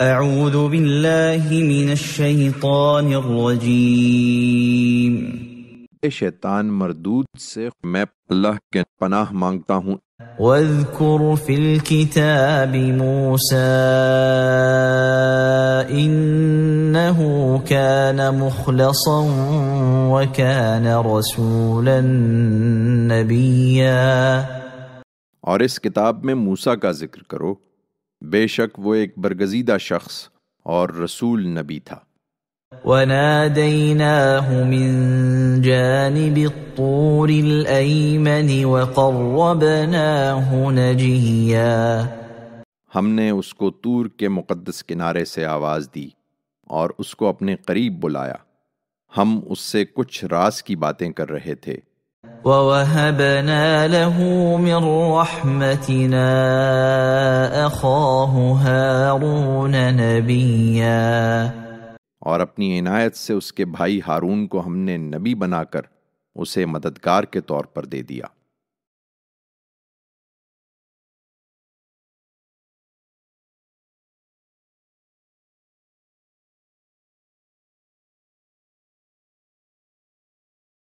اعوذ باللہ من الشیطان الرجیم۔ شیطان مردود سے میں اللہ کے پناہ مانگتا ہوں۔ وَاذْكُرْ فِي الْكِتَابِ مُوسَىٰ إِنَّهُ كَانَ مُخْلَصًا وَكَانَ رَسُولًا نَبِيًّا۔ اور اس کتاب میں موسیٰ کا ذکر کرو، بے شک وہ ایک برگزیدہ شخص اور رسول نبی تھا۔ وَنَادَيْنَاهُ مِن جَانِبِ الطُّورِ الْأَيْمَنِ وَقَرَّبْنَاهُ نَجِيًّا۔ ہم نے اس کو طور کے مقدس کنارے سے آواز دی اور اس کو اپنے قریب بلایا، ہم اس سے کچھ راز کی باتیں کر رہے تھے۔ وَوَهَبْنَا لَهُ مِن رَّحْمَتِنَا أَخَاهُ هَارُونَ نَبِيًّا۔ اور اپنی عنایت سے اس کے بھائی ہارون کو ہم نے نبی بنا کر اسے مددگار کے طور پر دے دیا۔